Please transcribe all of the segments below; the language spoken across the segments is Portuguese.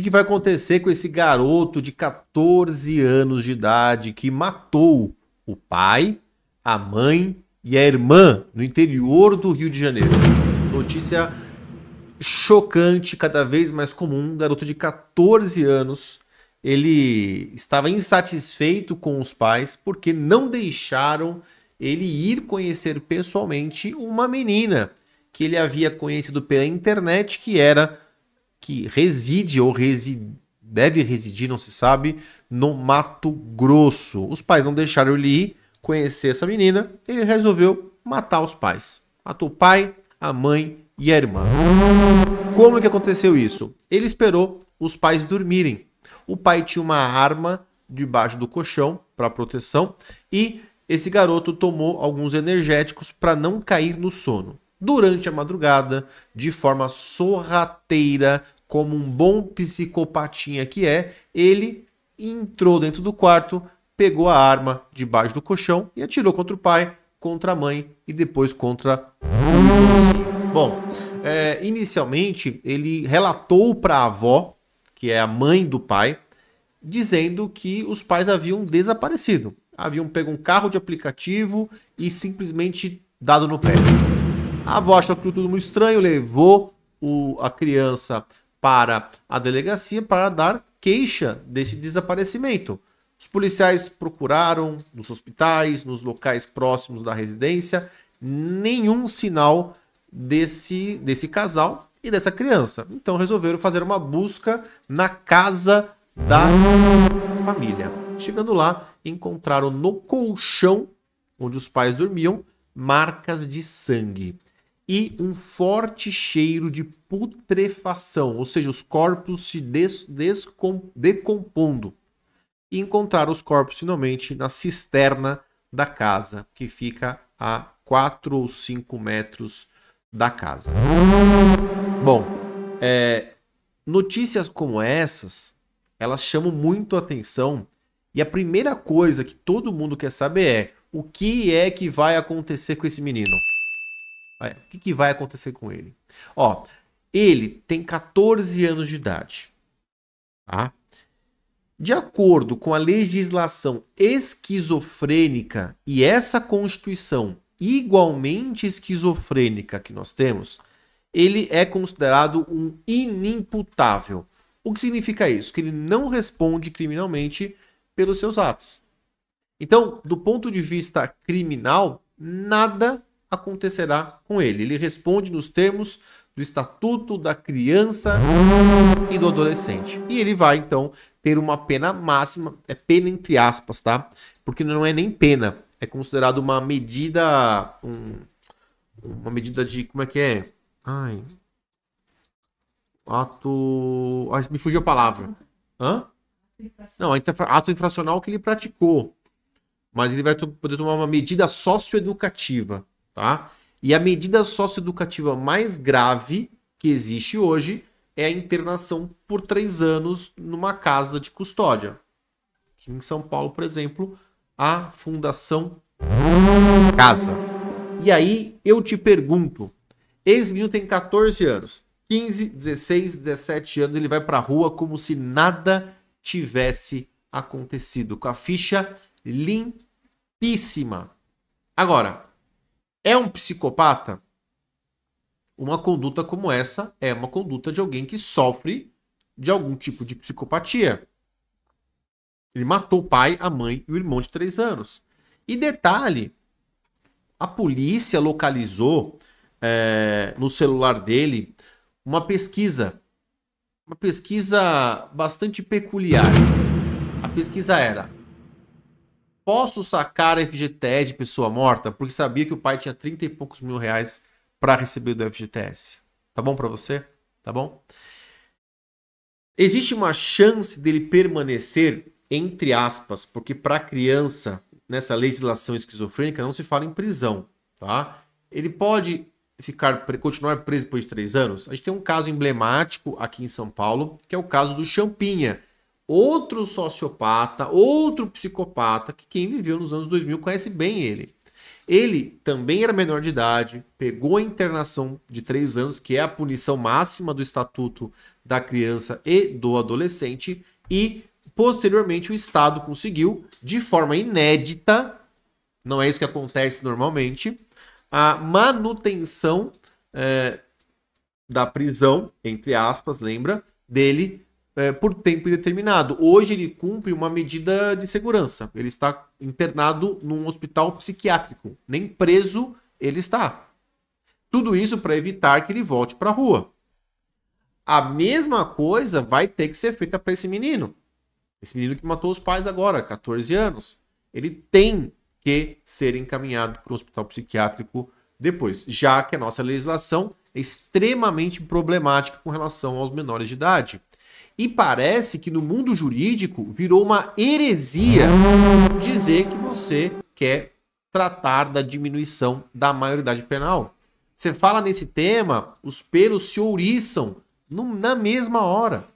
que vai acontecer com esse garoto de 14 anos de idade que matou o pai, a mãe e a irmã no interior do Rio de Janeiro? Notícia chocante, cada vez mais comum. Um garoto de 14 anos, ele estava insatisfeito com os pais porque não deixaram ele ir conhecer pessoalmente uma menina que ele havia conhecido pela internet, que reside ou deve residir, não se sabe, no Mato Grosso. Os pais não deixaram ele ir conhecer essa menina, ele resolveu matar os pais. Matou o pai, a mãe e a irmã. Como que aconteceu isso? Ele esperou os pais dormirem. O pai tinha uma arma debaixo do colchão para proteção e esse garoto tomou alguns energéticos para não cair no sono. Durante a madrugada, de forma sorrateira, como um bom psicopatinha que é, ele entrou dentro do quarto, pegou a arma debaixo do colchão e atirou contra o pai, contra a mãe e depois contra o irmãozinho. Bom, inicialmente ele relatou para a avó, que é a mãe do pai, dizendo que os pais haviam desaparecido. Haviam pego um carro de aplicativo e simplesmente dado no pé. A avó achou tudo muito estranho, levou a criança para a delegacia para dar queixa desse desaparecimento. Os policiais procuraram nos hospitais, nos locais próximos da residência, nenhum sinal desse casal e dessa criança. Então resolveram fazer uma busca na casa da família. Chegando lá, encontraram no colchão onde os pais dormiam marcas de sangue e um forte cheiro de putrefação, ou seja, os corpos se decompondo. E encontraram os corpos finalmente na cisterna da casa, que fica a 4 ou 5 metros da casa. Bom, notícias como essas, elas chamam muito a atenção e a primeira coisa que todo mundo quer saber é o que é que vai acontecer com esse menino? O que vai acontecer com ele? Ó, ele tem 14 anos de idade, tá? De acordo com a legislação esquizofrênica e essa Constituição igualmente esquizofrênica que nós temos, ele é considerado um inimputável. O que significa isso? Que ele não responde criminalmente pelos seus atos. Então, do ponto de vista criminal, nada acontecerá com ele. Ele responde nos termos do Estatuto da Criança e do Adolescente. E ele vai, então, ter uma pena máxima, é pena entre aspas, tá? Porque não é nem pena, é considerado uma medida, uma medida de, como é que é? Me fugiu a palavra. Hã? Não, ato infracional que ele praticou. Mas ele vai poder tomar uma medida socioeducativa, tá? E a medida socioeducativa mais grave que existe hoje é a internação por 3 anos numa casa de custódia. Aqui em São Paulo, por exemplo, a Fundação Casa. E aí eu te pergunto, esse menino tem 14 anos, 15, 16, 17 anos, ele vai pra rua como se nada tivesse acontecido, com a ficha limpíssima. Agora, é um psicopata? Uma conduta como essa é uma conduta de alguém que sofre de algum tipo de psicopatia. Ele matou o pai, a mãe e o irmão de 3 anos. E detalhe, a polícia localizou no celular dele uma pesquisa bastante peculiar. A pesquisa era: posso sacar FGTS de pessoa morta? Porque sabia que o pai tinha 30 e poucos mil reais para receber do FGTS. Tá bom para você? Tá bom? Existe uma chance dele permanecer, entre aspas, porque para criança, nessa legislação esquizofrênica, não se fala em prisão, tá? Ele pode continuar preso depois de 3 anos? A gente tem um caso emblemático aqui em São Paulo, que é o caso do Champinha. Outro sociopata, outro psicopata, que quem viveu nos anos 2000 conhece bem ele. Ele também era menor de idade, pegou a internação de 3 anos, que é a punição máxima do Estatuto da Criança e do Adolescente, e posteriormente o Estado conseguiu, de forma inédita, não é isso que acontece normalmente, a manutenção da prisão, entre aspas, lembra, dele por tempo indeterminado. Hoje ele cumpre uma medida de segurança. Ele está internado num hospital psiquiátrico. Nem preso ele está. Tudo isso para evitar que ele volte para a rua. A mesma coisa vai ter que ser feita para esse menino. Esse menino que matou os pais agora, 14 anos. Ele tem que ser encaminhado para um hospital psiquiátrico depois, já que a nossa legislação é extremamente problemática com relação aos menores de idade. E parece que no mundo jurídico virou uma heresia dizer que você quer tratar da diminuição da maioridade penal. Você fala nesse tema, os pelos se ouriçam na mesma hora.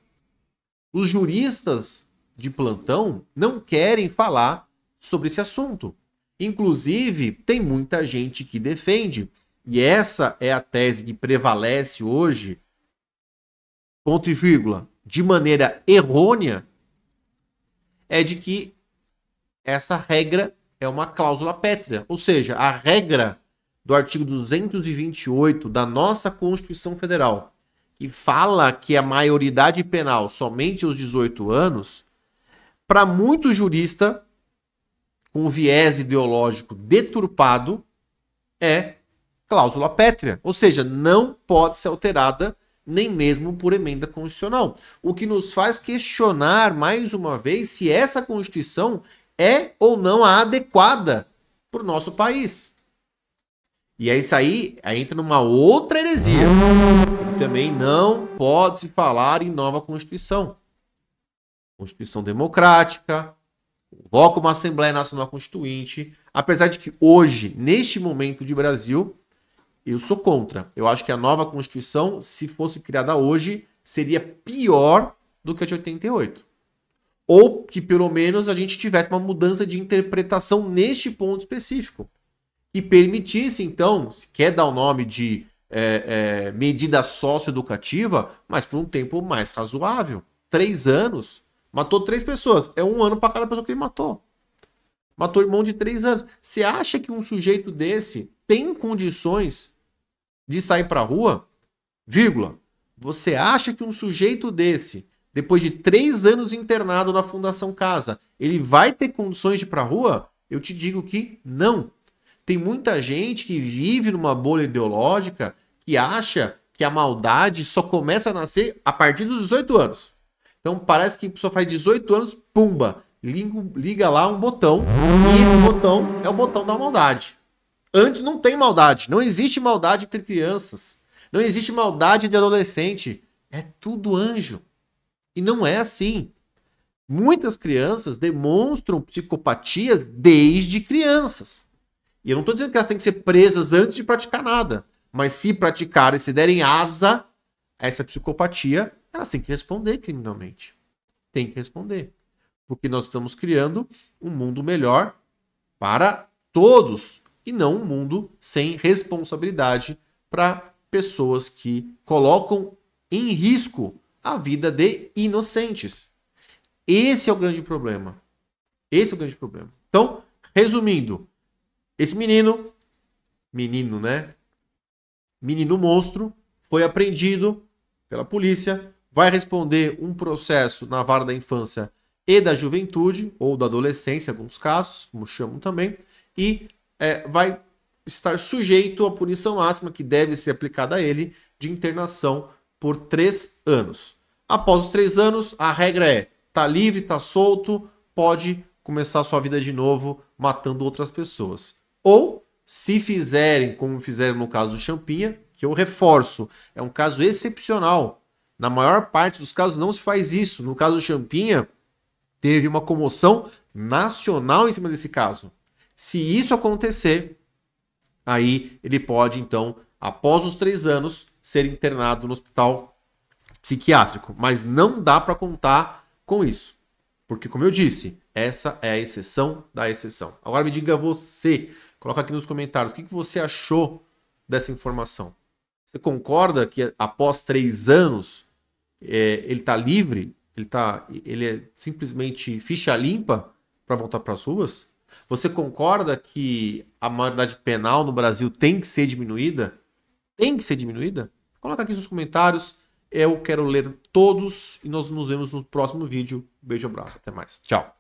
Os juristas de plantão não querem falar sobre esse assunto. Inclusive, tem muita gente que defende, e essa é a tese que prevalece hoje, ponto e vírgula, de maneira errônea, é de que essa regra é uma cláusula pétrea. Ou seja, a regra do artigo 228 da nossa Constituição Federal, que fala que a maioridade penal somente aos 18 anos, para muito jurista com viés ideológico deturpado, é cláusula pétrea. Ou seja, não pode ser alterada nem mesmo por emenda constitucional. O que nos faz questionar, mais uma vez, se essa Constituição é ou não a adequada para o nosso país. E é isso aí entra numa outra heresia. E também não pode se falar em nova Constituição. Constituição democrática, convoca uma Assembleia Nacional Constituinte, apesar de que hoje, neste momento de Brasil, eu sou contra. Eu acho que a nova Constituição, se fosse criada hoje, seria pior do que a de 88. Ou que, pelo menos, a gente tivesse uma mudança de interpretação neste ponto específico. Que permitisse, então, se quer dar o nome de medida socioeducativa, mas por um tempo mais razoável. 3 anos. Matou 3 pessoas. É 1 ano para cada pessoa que ele matou. Matou irmão de 3 anos. Você acha que um sujeito desse tem condições de sair para a rua? Vírgula. Você acha que um sujeito desse, depois de 3 anos internado na Fundação Casa, ele vai ter condições de ir para a rua? Eu te digo que não. Tem muita gente que vive numa bolha ideológica que acha que a maldade só começa a nascer a partir dos 18 anos. Então parece que a pessoa faz 18 anos, pumba, liga lá um botão, e esse botão é o botão da maldade. Antes não tem maldade, não existe maldade entre crianças, não existe maldade de adolescente, é tudo anjo. E não é assim. Muitas crianças demonstram psicopatias desde crianças. E eu não estou dizendo que elas têm que ser presas antes de praticar nada, mas se praticarem, se derem asa a essa psicopatia, elas têm que responder criminalmente. Tem que responder. Porque nós estamos criando um mundo melhor para todos e não um mundo sem responsabilidade para pessoas que colocam em risco a vida de inocentes. Esse é o grande problema. Esse é o grande problema. Então, resumindo, esse menino, né? Menino monstro, foi apreendido pela polícia, vai responder um processo na vara da infância e da juventude, ou da adolescência, em alguns casos, como chamam também, e vai estar sujeito à punição máxima que deve ser aplicada a ele de internação por 3 anos. Após os 3 anos, a regra é, tá livre, tá solto, pode começar a sua vida de novo matando outras pessoas. Ou, se fizerem como fizeram no caso do Champinha, que eu reforço, é um caso excepcional. Na maior parte dos casos não se faz isso. No caso do Champinha, teve uma comoção nacional em cima desse caso. Se isso acontecer, aí ele pode, então, após os 3 anos, ser internado no hospital psiquiátrico. Mas não dá para contar com isso. Porque, como eu disse, essa é a exceção da exceção. Agora me diga você, Coloca aqui nos comentários o que você achou dessa informação. Você concorda que após 3 anos ele está livre? Ele é simplesmente ficha limpa para voltar para as ruas? Você concorda que a maioridade penal no Brasil tem que ser diminuída? Tem que ser diminuída? Coloca aqui nos comentários. Eu quero ler todos e nós nos vemos no próximo vídeo. Beijo, abraço. Até mais. Tchau.